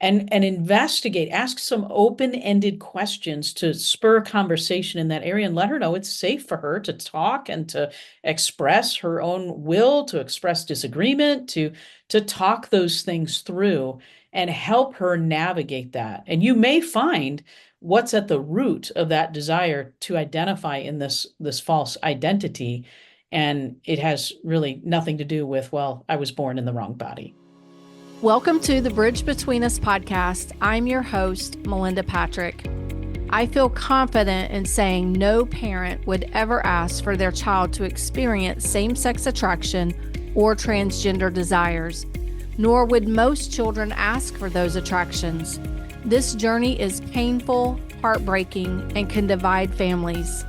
and investigate, ask some open-ended questions to spur conversation in that area and let her know it's safe for her to talk and to express her own will, to express disagreement, to talk those things through and help her navigate that. And you may find what's at the root of that desire to identify in this false identity. And it has really nothing to do with, well, I was born in the wrong body. Welcome to the Bridge Between Us podcast. I'm your host, Melinda Patrick. I feel confident in saying no parent would ever ask for their child to experience same-sex attraction or transgender desires, nor would most children ask for those attractions. This journey is painful, heartbreaking, and can divide families.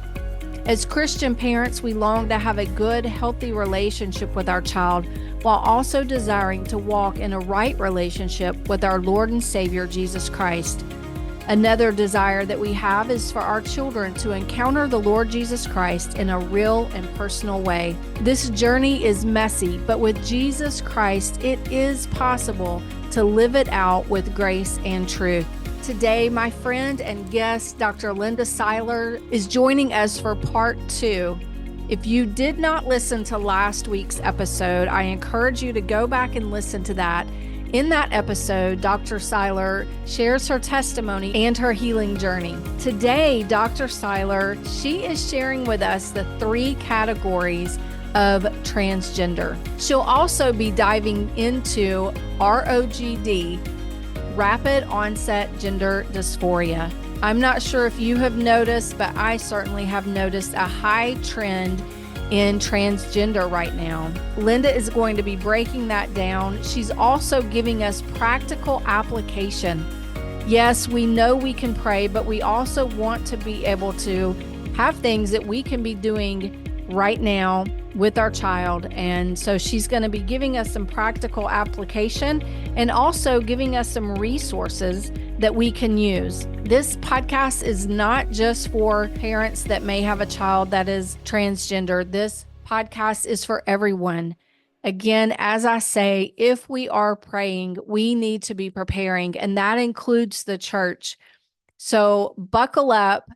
As Christian parents, we long to have a good, healthy relationship with our child while also desiring to walk in a right relationship with our Lord and Savior, Jesus Christ. Another desire that we have is for our children to encounter the Lord Jesus Christ in a real and personal way. This journey is messy, but with Jesus Christ, it is possible to live it out with grace and truth. Today, my friend and guest, Dr. Linda Seiler, is joining us for part 2. If you did not listen to last week's episode, I encourage you to go back and listen to that. In that episode, Dr. Seiler shares her testimony and her healing journey. Today, Dr. Seiler, she is sharing with us the 3 categories of transgender. She'll also be diving into ROGD, Rapid Onset Gender Dysphoria. I'm not sure if you have noticed, but I certainly have noticed a high trend in transgender right now. Linda is going to be breaking that down. She's also giving us practical application. Yes, we know we can pray, but we also want to be able to have things that we can be doing right now with our child. And so she's going to be giving us some practical application and also giving us some resources that we can use. This podcast is not just for parents that may have a child that is transgender. This podcast is for everyone. Again, as I say, if we are praying, we need to be preparing, and that includes the church. So buckle up.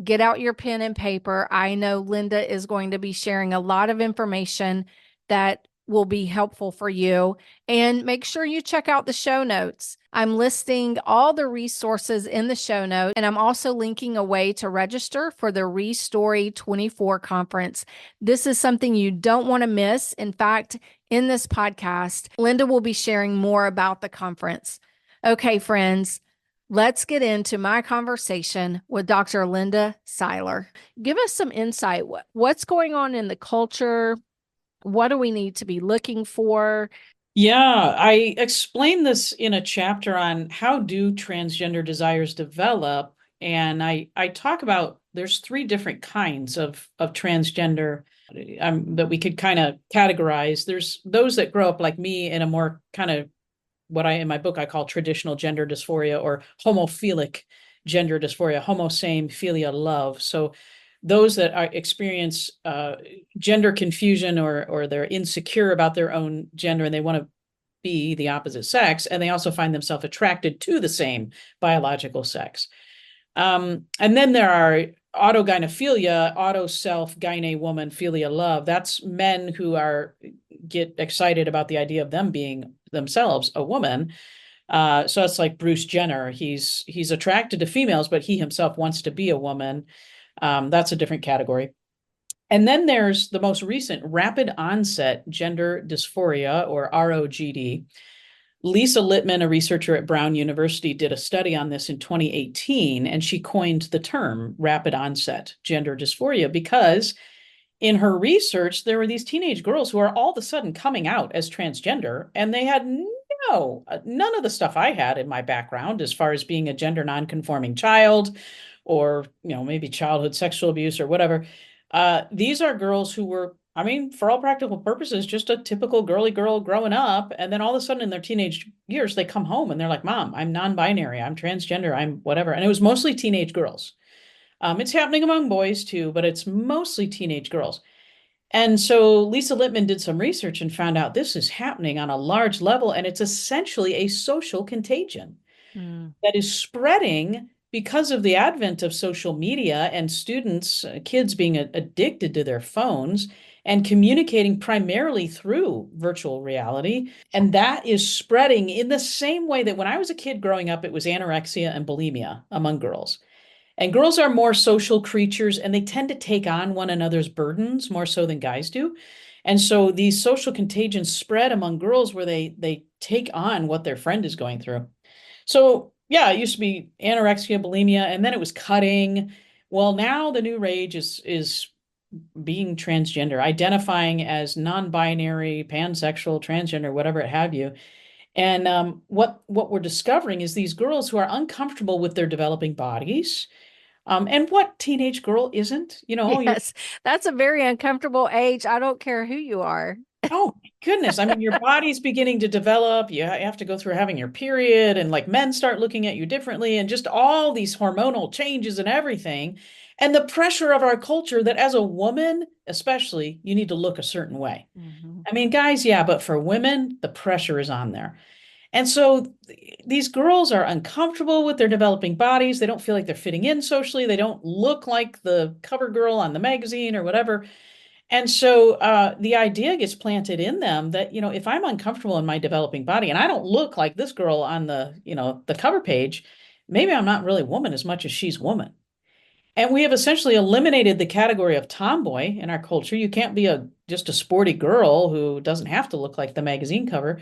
Get out your pen and paper. I know Linda is going to be sharing a lot of information that will be helpful for you. And make sure you check out the show notes. I'm listing all the resources in the show notes, and I'm also linking a way to register for the ReStory 24 conference. This is something you don't want to miss. In fact, in this podcast, Linda will be sharing more about the conference. Okay, friends. Let's get into my conversation with Dr. Linda Seiler. Give us some insight. What's going on in the culture? What do we need to be looking for? Yeah, I explained this in a chapter on how do transgender desires develop. And I talk about there's 3 different kinds of transgender that we could kind of categorize. There's those that grow up like me in a more kind of what in my book I call traditional gender dysphoria or homophilic gender dysphoria, homo same philia love. So those that experience gender confusion or they're insecure about their own gender and they want to be the opposite sex, and they also find themselves attracted to the same biological sex. And then there are autogynephilia, auto self, gyne woman, philia love. That's men who get excited about the idea of them being themselves a woman. So it's like Bruce Jenner. He's attracted to females, but he himself wants to be a woman. That's a different category. And then there's the most recent rapid onset gender dysphoria, or ROGD. Lisa Littman, a researcher at Brown University, did a study on this in 2018, and she coined the term rapid onset gender dysphoria because in her research, there were these teenage girls who are all of a sudden coming out as transgender, and they had none of the stuff I had in my background as far as being a gender nonconforming child or, maybe childhood sexual abuse or whatever. These are girls who were, for all practical purposes, just a typical girly girl growing up. And then all of a sudden in their teenage years, they come home and they're like, Mom, I'm non-binary, I'm transgender, I'm whatever. And it was mostly teenage girls. It's happening among boys too, but it's mostly teenage girls. And so Lisa Littman did some research and found out this is happening on a large level, and it's essentially a social contagion. Mm. that is spreading because of the advent of social media and students, kids being addicted to their phones and communicating primarily through virtual reality. And that is spreading in the same way that when I was a kid growing up, it was anorexia and bulimia among girls. And girls are more social creatures and they tend to take on one another's burdens more so than guys do. And so these social contagions spread among girls where they take on what their friend is going through. So yeah, it used to be anorexia, bulimia, and then it was cutting. Well, now the new rage is being transgender, identifying as non-binary, pansexual, transgender, whatever it have you. And what we're discovering is these girls who are uncomfortable with their developing bodies. And what teenage girl isn't? You're Yes, that's a very uncomfortable age. I don't care who you are. oh my goodness. I mean, your body's beginning to develop. You have to go through having your period, and like men start looking at you differently, and just all these hormonal changes and everything. And the pressure of our culture that as a woman, especially, you need to look a certain way. Mhm. I mean, guys, yeah, but for women, the pressure is on there. And so these girls are uncomfortable with their developing bodies. They don't feel like they're fitting in socially. They don't look like the cover girl on the magazine or whatever. And so the idea gets planted in them that, if I'm uncomfortable in my developing body and I don't look like this girl on the cover page, maybe I'm not really woman as much as she's woman. And we have essentially eliminated the category of tomboy in our culture. You can't be just a sporty girl who doesn't have to look like the magazine cover.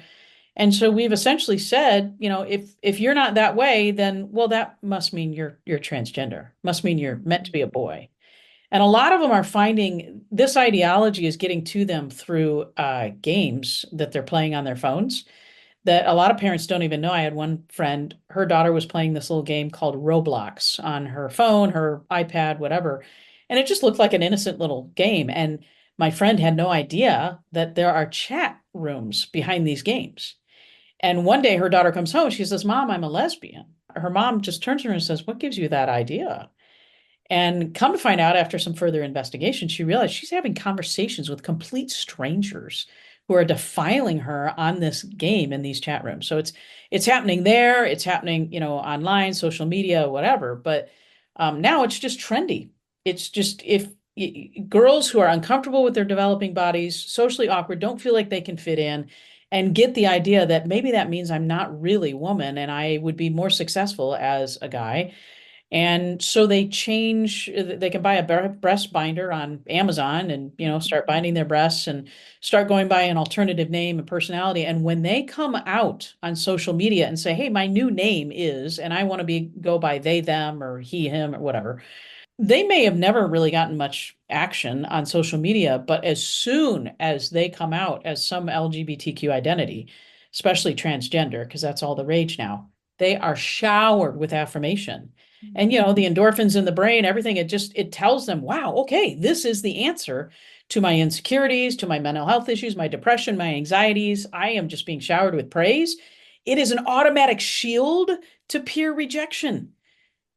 And so we've essentially said, if you're not that way, then well, that must mean you're transgender. Must mean you're meant to be a boy. And a lot of them are finding this ideology is getting to them through games that they're playing on their phones that a lot of parents don't even know. I had one friend, her daughter was playing this little game called Roblox on her phone, her iPad, whatever. And it just looked like an innocent little game. And my friend had no idea that there are chat rooms behind these games. And one day her daughter comes home, she says, Mom, I'm a lesbian. Her mom just turns to her and says, What gives you that idea? And come to find out after some further investigation, she realized she's having conversations with complete strangers who are defiling her on this game in these chat rooms. So it's happening there, it's happening, online, social media, whatever. But now it's just trendy. It's just if girls who are uncomfortable with their developing bodies, socially awkward, don't feel like they can fit in, and get the idea that maybe that means I'm not really woman and I would be more successful as a guy. And so they can buy a breast binder on Amazon and, start binding their breasts and start going by an alternative name and personality. And when they come out on social media and say, hey, my new name is, and I want to go by they, them, or he, him, or whatever, they may have never really gotten much action on social media, but as soon as they come out as some LGBTQ identity, especially transgender, because that's all the rage now, they are showered with affirmation. And the endorphins in the brain, everything, it tells them, wow, okay, this is the answer to my insecurities, to my mental health issues, my depression, my anxieties. I am just being showered with praise. It is an automatic shield to peer rejection.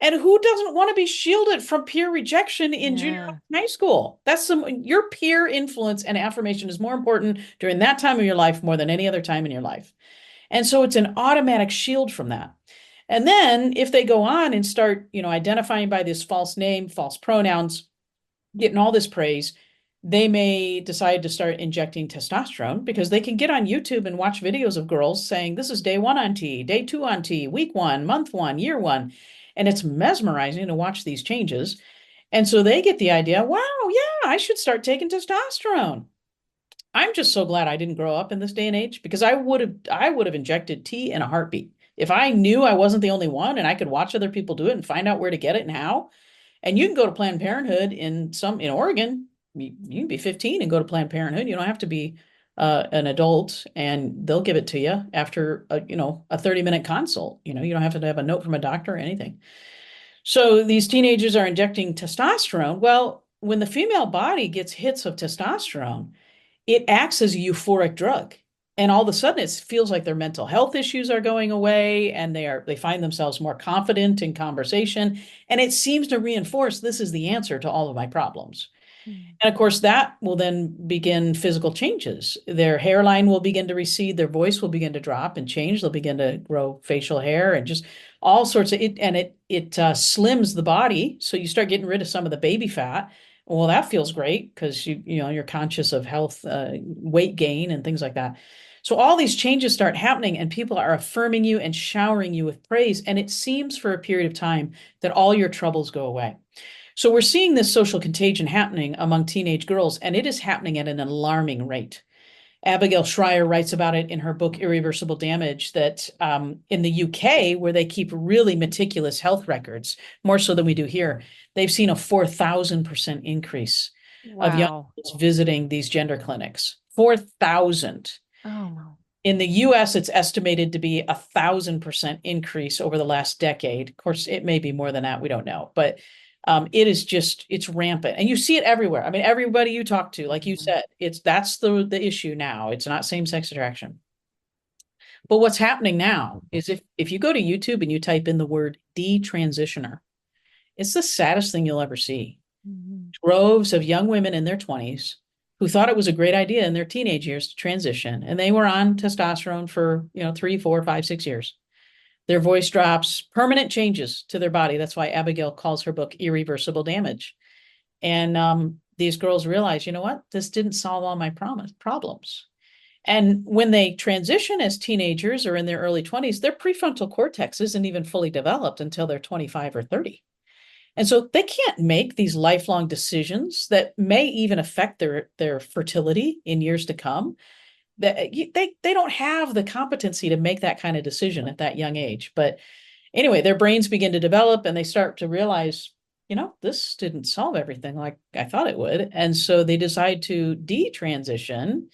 And who doesn't want to be shielded from peer rejection in junior high school? Your peer influence and affirmation is more important during that time of your life more than any other time in your life. And so it's an automatic shield from that. And then if they go on and start, identifying by this false name, false pronouns, getting all this praise, they may decide to start injecting testosterone because they can get on YouTube and watch videos of girls saying, this is day 1 on T, day 2 on T, week 1, month 1, year 1. And it's mesmerizing to watch these changes. And so they get the idea, wow, yeah, I should start taking testosterone. I'm just so glad I didn't grow up in this day and age because I would have injected T in a heartbeat. If I knew I wasn't the only one and I could watch other people do it and find out where to get it and how. And you can go to Planned Parenthood in Oregon. You can be 15 and go to Planned Parenthood. You don't have to be an adult, and they'll give it to you after a 30-minute consult. You don't have to have a note from a doctor or anything. So these teenagers are injecting testosterone. Well, when the female body gets hits of testosterone, it acts as a euphoric drug. And all of a sudden it feels like their mental health issues are going away and they find themselves more confident in conversation. And it seems to reinforce this is the answer to all of my problems. Mm. And of course, that will then begin physical changes. Their hairline will begin to recede, their voice will begin to drop and change. They'll begin to grow facial hair and just all sorts of it. And it slims the body. So you start getting rid of some of the baby fat. Well, that feels great because you're conscious of health, weight gain and things like that. So all these changes start happening and people are affirming you and showering you with praise. And it seems for a period of time that all your troubles go away. So we're seeing this social contagion happening among teenage girls, and it is happening at an alarming rate. Abigail Shier writes about it in her book, Irreversible Damage, that in the UK, where they keep really meticulous health records, more so than we do here, they've seen a 4,000% increase of young Wow. girls visiting these gender clinics. 4,000. Oh, In the US, it's estimated to be 1,000% increase over the last decade. Of course, it may be more than that. We don't know. But it's rampant. And you see it everywhere. I mean, everybody you talk to, like you said, that's the issue now. It's not same-sex attraction. But what's happening now is if you go to YouTube and you type in the word detransitioner, it's the saddest thing you'll ever see. mm-hmm. Droves of young women in their 20s who thought it was a great idea in their teenage years to transition. And they were on testosterone for, 3, 4, 5, 6 years. Their voice drops, permanent changes to their body. That's why Abigail calls her book Irreversible Damage. And these girls realize, you know what? This didn't solve all my problems. And when they transition as teenagers or in their early 20s, their prefrontal cortex isn't even fully developed until they're 25 or 30. And so they can't make these lifelong decisions that may even affect their fertility in years to come. They don't have the competency to make that kind of decision at that young age. But anyway, their brains begin to develop and they start to realize, this didn't solve everything like I thought it would. And so they decide to detransition.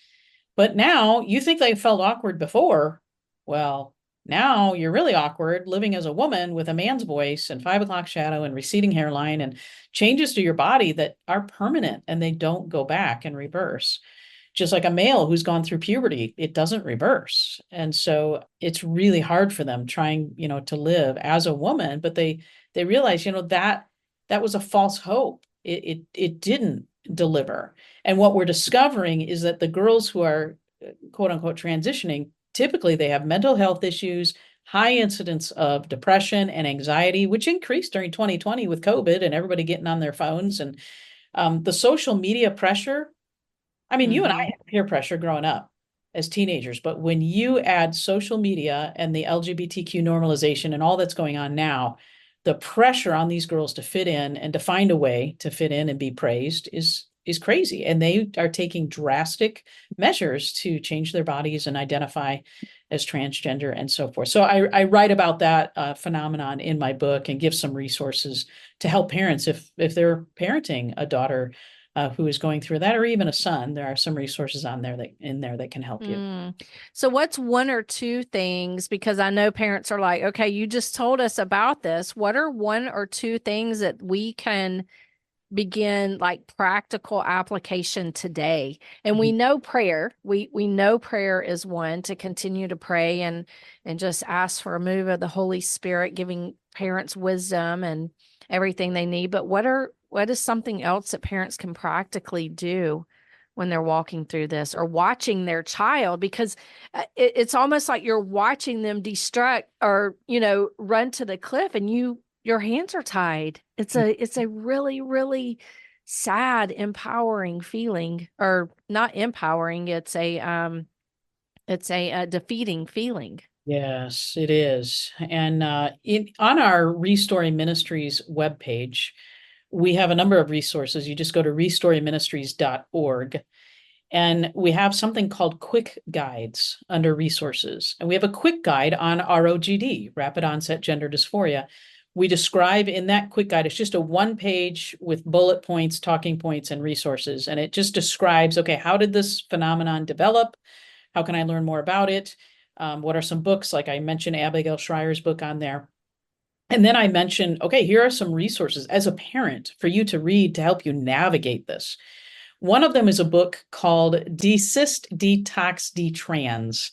But now you think they felt awkward before. Well, now you're really awkward living as a woman with a man's voice and 5 o'clock shadow and receding hairline and changes to your body that are permanent and they don't go back and reverse. Just like a male who's gone through puberty, it doesn't reverse. And so it's really hard for them trying, to live as a woman, but they realize, that was a false hope. It didn't deliver. And what we're discovering is that the girls who are quote unquote transitioning, typically they have mental health issues, high incidence of depression and anxiety, which increased during 2020 with COVID and everybody getting on their phones and the social media pressure. I mean, you and I had peer pressure growing up as teenagers, but when you add social media and the LGBTQ normalization and all that's going on now, the pressure on these girls to fit in and to find a way to fit in and be praised is crazy. And they are taking drastic measures to change their bodies and identify as transgender and so forth. So I write about that phenomenon in my book and give some resources to help parents if they're parenting a daughter who is going through that, or even a son. There are some resources in there that can help you. So what's one or two things, because I know parents are like, okay, you just told us about this. What are one or two things that we can begin like practical application today? And we know prayer. We know prayer is one, to continue to pray and just ask for a move of the Holy Spirit, giving parents wisdom and everything they need. But what is something else that parents can practically do when they're walking through this or watching their child? Because it's almost like you're watching them destruct or, run to the cliff and your hands are tied. It's a really, really sad, empowering feeling, or not empowering. It's a defeating feeling. Yes, it is. And on our ReStory Ministries webpage, we have a number of resources. You just go to ReStoryMinistries.org. And we have something called quick guides under resources. And we have a quick guide on ROGD, rapid onset gender dysphoria. We describe in that quick guide, it's just a 1-page with bullet points, talking points, and resources. And it just describes, okay, how did this phenomenon develop? How can I learn more about it? What are some books? Like I mentioned Abigail Schreier's book on there. And then I mentioned, okay, here are some resources as a parent for you to read to help you navigate this. One of them is a book called Desist, Detox, Detrans,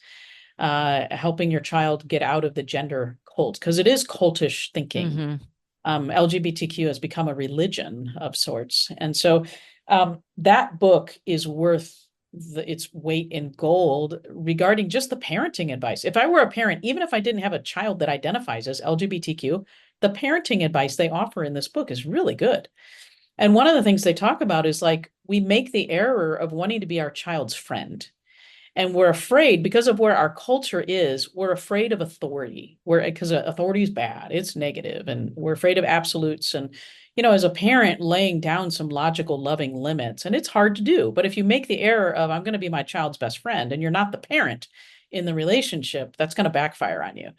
helping your child get out of the gender cult, because it is cultish thinking. LGBTQ has become a religion of sorts. And so That book is worth its weight in gold regarding just the parenting advice. If I were a parent, even if I didn't have a child that identifies as LGBTQ, the parenting advice they offer in this book is really good. And one of the things they talk about is like, we make the error of wanting to be our child's friend. And we're afraid because of where our culture is, we're afraid of authority. Because authority is bad, it's negative, and we're afraid of absolutes. And, as a parent, laying down some logical, loving limits, and it's hard to do. But if you make the error of, I'm going to be my child's best friend, and you're not the parent in the relationship, that's going to backfire on you.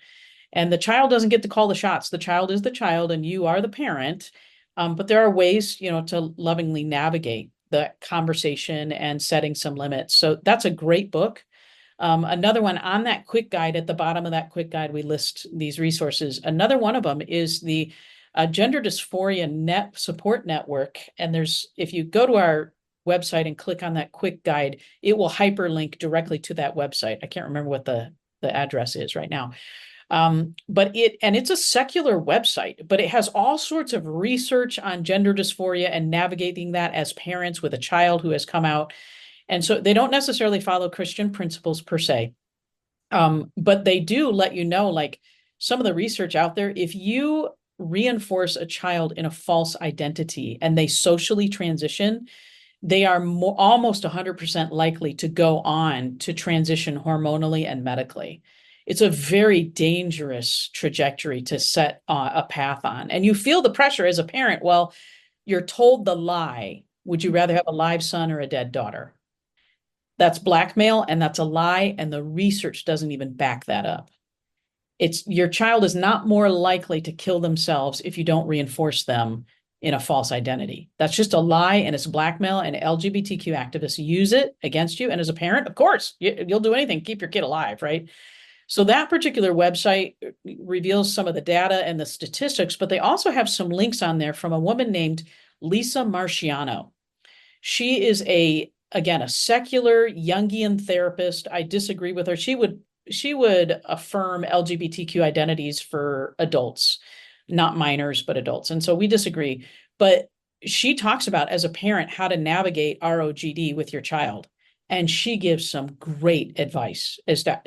And the child doesn't get to call the shots. The child is the child, and you are the parent. But there are ways, to lovingly navigate the conversation and setting some limits. So that's a great book. Another one on that quick guide, at the bottom of that quick guide, we list these resources. Another one of them is the Gender Dysphoria Net Support Network. And if you go to our website and click on that quick guide, it will hyperlink directly to that website. I can't remember what the address is right now. But it's a secular website, but it has all sorts of research on gender dysphoria and navigating that as parents with a child who has come out. And so they don't necessarily follow Christian principles per se. But they do let you know, like, some of the research out there, if you reinforce a child in a false identity and they socially transition, they are almost 100% likely to go on to transition hormonally and medically. It's a very dangerous trajectory to set a path on. And you feel the pressure as a parent. Well, you're told the lie. Would you rather have a live son or a dead daughter? That's blackmail, and that's a lie, and the research doesn't even back that up. Your child is not more likely to kill themselves if you don't reinforce them in a false identity. That's just a lie, and it's blackmail, and LGBTQ activists use it against you. And as a parent, of course, you'll do anything to keep your kid alive, right? So that particular website reveals some of the data and the statistics, but they also have some links on there from a woman named Lisa Marciano. She is again, a secular Jungian therapist. I disagree with her. She would affirm LGBTQ identities for adults, not minors, but adults. And so we disagree. But she talks about, as a parent, how to navigate ROGD with your child. And she gives some great advice as to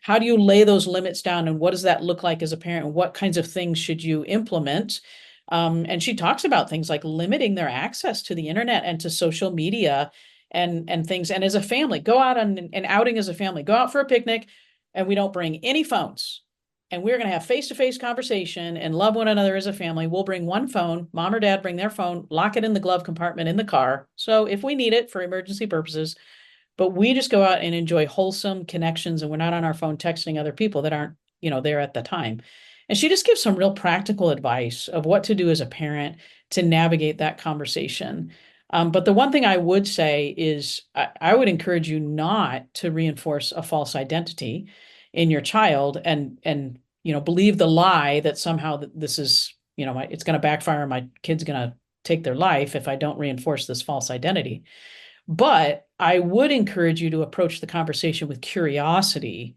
how do you lay those limits down, and what does that look like as a parent, and what kinds of things should you implement? And she talks about things like limiting their access to the internet and to social media and things. And as a family, go out on an outing as a family, go out for a picnic, and we don't bring any phones. And we're going to have face-to-face conversation and love one another as a family. We'll bring one phone, mom or dad bring their phone, lock it in the glove compartment in the car. So if we need it for emergency purposes, but we just go out and enjoy wholesome connections, and we're not on our phone texting other people that aren't, there at the time. And she just gives some real practical advice of what to do as a parent to navigate that conversation. But the one thing I would say is I would encourage you not to reinforce a false identity in your child and believe the lie that somehow this is, it's going to backfire and my kid's going to take their life if I don't reinforce this false identity. But I would encourage you to approach the conversation with curiosity,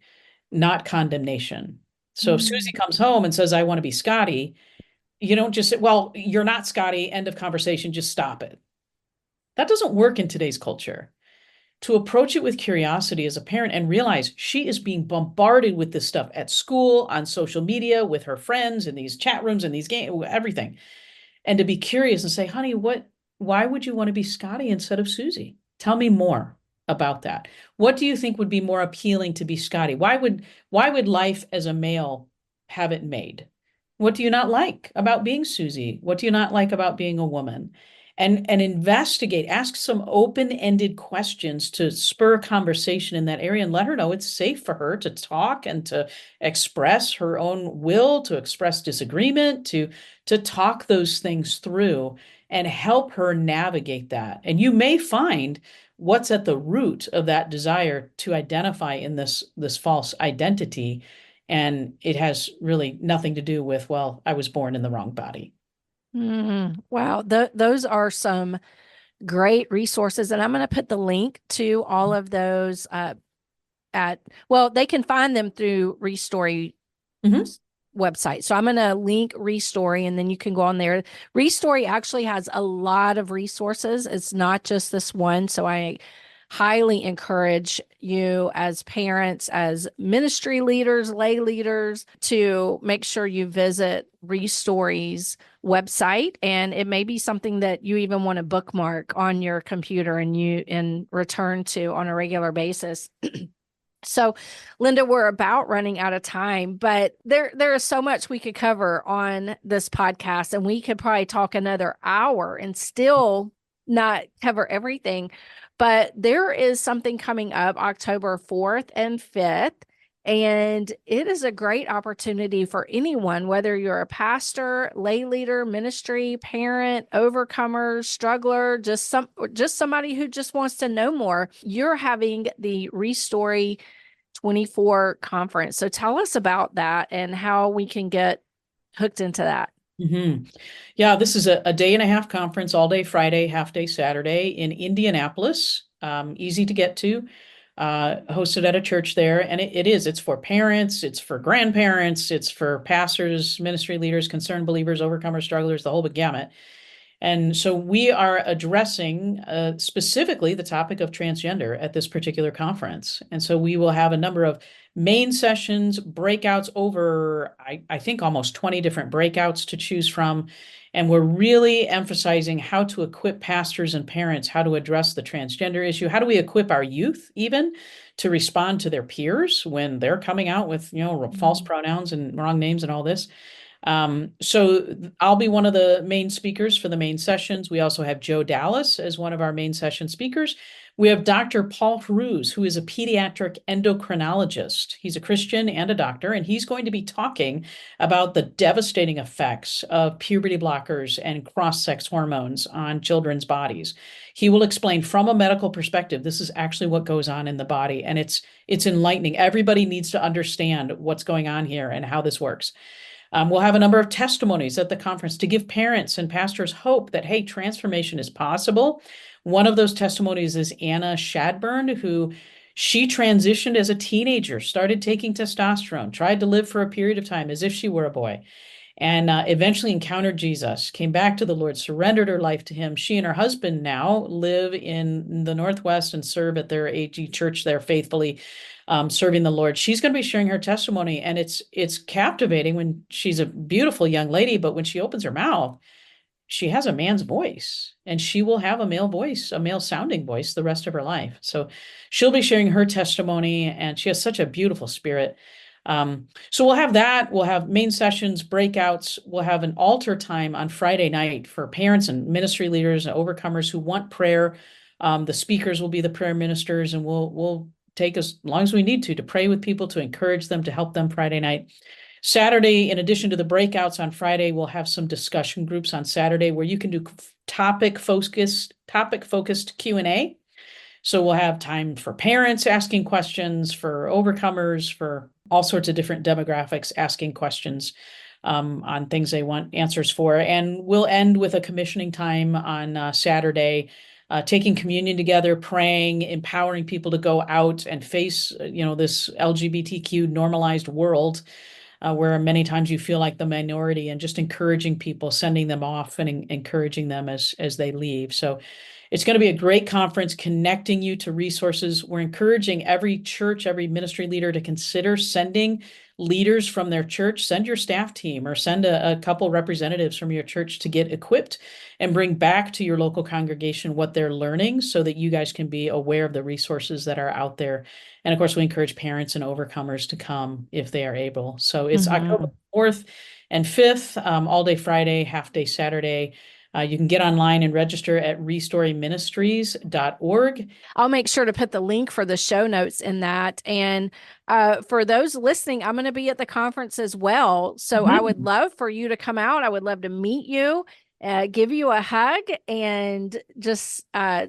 not condemnation. So if Susie comes home and says, I want to be Scotty, you don't just say, well, you're not Scotty, end of conversation, just stop it. That doesn't work in today's culture. To approach it with curiosity as a parent and realize she is being bombarded with this stuff at school, on social media, with her friends, in these chat rooms, in these games, everything. And to be curious and say, honey, why would you want to be Scotty instead of Susie? Tell me more about that. What do you think would be more appealing to be Scotty? Why would life as a male have it made? What do you not like about being Susie? What do you not like about being a woman? And investigate, ask some open-ended questions to spur conversation in that area and let her know it's safe for her to talk and to express her own will, to express disagreement, to talk those things through and help her navigate that. And you may find what's at the root of that desire to identify in this false identity. And it has really nothing to do with, well, I was born in the wrong body. Wow. Those are some great resources. And I'm going to put the link to all of those they can find them through ReStory Mm-hmm. website. So I'm going to link ReStory, and then you can go on there. ReStory actually has a lot of resources. It's not just this one. So I highly encourage you as parents, as ministry leaders, lay leaders, to make sure you visit ReStory's website. And it may be something that you even want to bookmark on your computer and return to on a regular basis. So, Linda, we're about running out of time, but there is so much we could cover on this podcast, and we could probably talk another hour and still not cover everything. But there is something coming up October 4th and 5th, and it is a great opportunity for anyone, whether you're a pastor, lay leader, ministry, parent, overcomer, struggler, just somebody who just wants to know more. You're having the ReStory 24 conference. So tell us about that and how we can get hooked into that. Mm-hmm. Yeah, this is a day and a half conference, all day Friday, half day Saturday in Indianapolis. Easy to get to, hosted at a church there. And it's for parents, it's for grandparents, it's for pastors, ministry leaders, concerned believers, overcomers, strugglers, the whole gamut. And so we are addressing specifically the topic of transgender at this particular conference. And so we will have a number of main sessions, breakouts over, I think, almost 20 different breakouts to choose from. And we're really emphasizing how to equip pastors and parents, how to address the transgender issue. How do we equip our youth even to respond to their peers when they're coming out with, false pronouns and wrong names and all this? So I'll be one of the main speakers for the main sessions. We also have Joe Dallas as one of our main session speakers. We have Dr. Paul Cruz, who is a pediatric endocrinologist. He's a Christian and a doctor, and he's going to be talking about the devastating effects of puberty blockers and cross-sex hormones on children's bodies. He will explain from a medical perspective, this is actually what goes on in the body, and it's enlightening. Everybody needs to understand what's going on here and how this works. We'll have a number of testimonies at the conference to give parents and pastors hope that, hey, transformation is possible. One of those testimonies is Anna Shadburn, who she transitioned as a teenager, started taking testosterone, tried to live for a period of time as if she were a boy, and eventually encountered Jesus, came back to the Lord, surrendered her life to him. She and her husband now live in the Northwest and serve at their AG church there faithfully, serving the Lord. She's going to be sharing her testimony, and it's captivating when she's a beautiful young lady, but when she opens her mouth, she has a man's voice, and she will have a male voice, a male sounding voice the rest of her life. So she'll be sharing her testimony, and she has such a beautiful spirit. So we'll have that. We'll have main sessions, breakouts. We'll have an altar time on Friday night for parents and ministry leaders and overcomers who want prayer. The speakers will be the prayer ministers, and we'll take as long as we need to pray with people, to encourage them, to help them Friday night. Saturday, in addition to the breakouts on Friday, we'll have some discussion groups on Saturday where you can do topic-focused Q&A. So we'll have time for parents asking questions, for overcomers, for all sorts of different demographics asking questions on things they want answers for. And we'll end with a commissioning time on Saturday, taking communion together, praying, empowering people to go out and face, this LGBTQ normalized world where many times you feel like the minority, and just encouraging people, sending them off and encouraging them as they leave. So it's going to be a great conference, connecting you to resources. We're encouraging every church, every ministry leader to consider sending leaders from their church. Send your staff team, or send a couple representatives from your church to get equipped and bring back to your local congregation what they're learning, so that you guys can be aware of the resources that are out there. And of course, we encourage parents and overcomers to come if they are able. So it's October 4th and 5th, all day Friday, half day Saturday. You can get online and register at ReStoryMinistries.org. I'll make sure to put the link for the show notes in that. And for those listening, I'm going to be at the conference as well. So I would love for you to come out. I would love to meet you, give you a hug, and just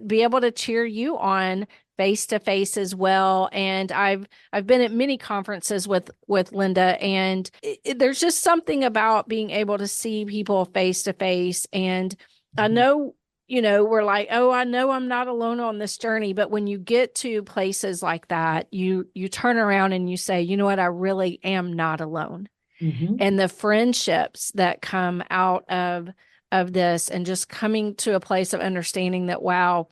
be able to cheer you on face to face as well. And I've been at many conferences with Linda, and there's just something about being able to see people face to face. And I know, we're like, oh, I know I'm not alone on this journey. But when you get to places like that, you turn around and you say, you know what, I really am not alone. and the friendships that come out of this, and just coming to a place of understanding that, wow,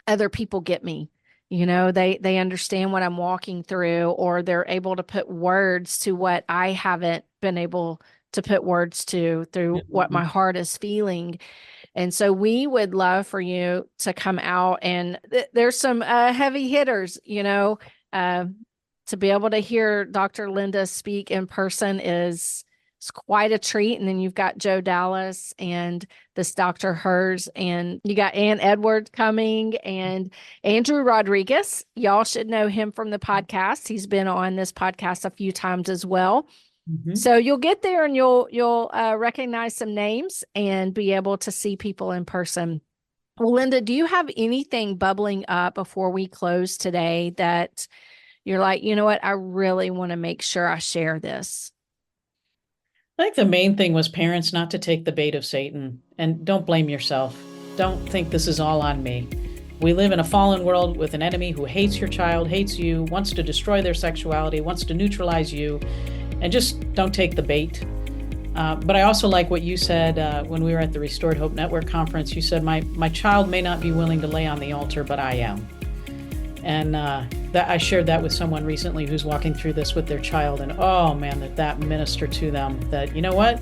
other people get me. They understand what I'm walking through, or they're able to put words to what I haven't been able to put words to through what my heart is feeling. And so we would love for you to come out, and there's some heavy hitters, to be able to hear Dr. Linda speak in person is quite a treat. And then you've got Joe Dallas and this Dr. Hers, and you got Ann Edwards coming, and Andrew Rodriguez. Y'all should know him from the podcast. He's been on this podcast a few times as well. So you'll get there and you'll recognize some names and be able to see people in person. Well, Linda, do you have anything bubbling up before we close today that you're like, you know what, I really want to make sure I share this? I think the main thing was parents not to take the bait of Satan, and don't blame yourself. Don't think this is all on me. We live in a fallen world with an enemy who hates your child, hates you, wants to destroy their sexuality, wants to neutralize you, and just don't take the bait. But I also like what you said when we were at the Restored Hope Network conference. You said, my child may not be willing to lay on the altar, but I am. And that I shared that with someone recently who's walking through this with their child, and oh man, that ministered to them, that, you know what,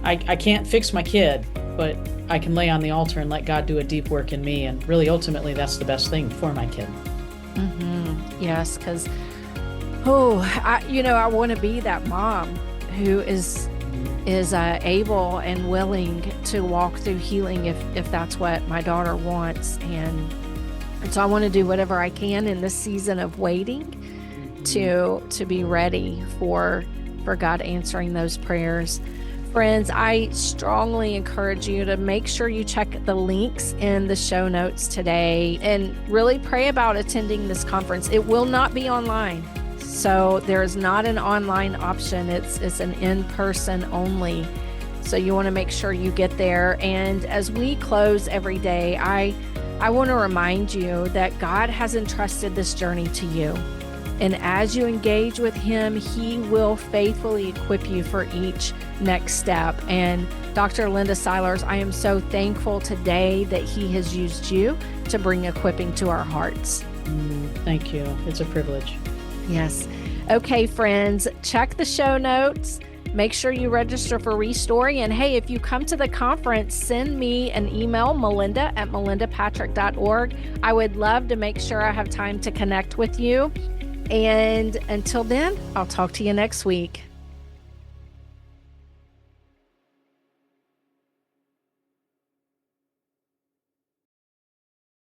I can't fix my kid, but I can lay on the altar and let God do a deep work in me, and really ultimately that's the best thing for my kid. Yes, because I want to be that mom who is able and willing to walk through healing if that's what my daughter wants. And so I want to do whatever I can in this season of waiting to be ready for God answering those prayers. Friends, I strongly encourage you to make sure you check the links in the show notes today and really pray about attending this conference. It will not be online. So there is not an online option. It's an in-person only. So you want to make sure you get there. And as we close every day, I want to remind you that God has entrusted this journey to you. And as you engage with Him, He will faithfully equip you for each next step. And Dr. Linda Seiler, I am so thankful today that He has used you to bring equipping to our hearts. Thank you. It's a privilege. Yes. Okay, friends, check the show notes. Make sure you register for ReStory. And hey, if you come to the conference, send me an email, melinda@melindapatrick.org. I would love to make sure I have time to connect with you. And until then, I'll talk to you next week.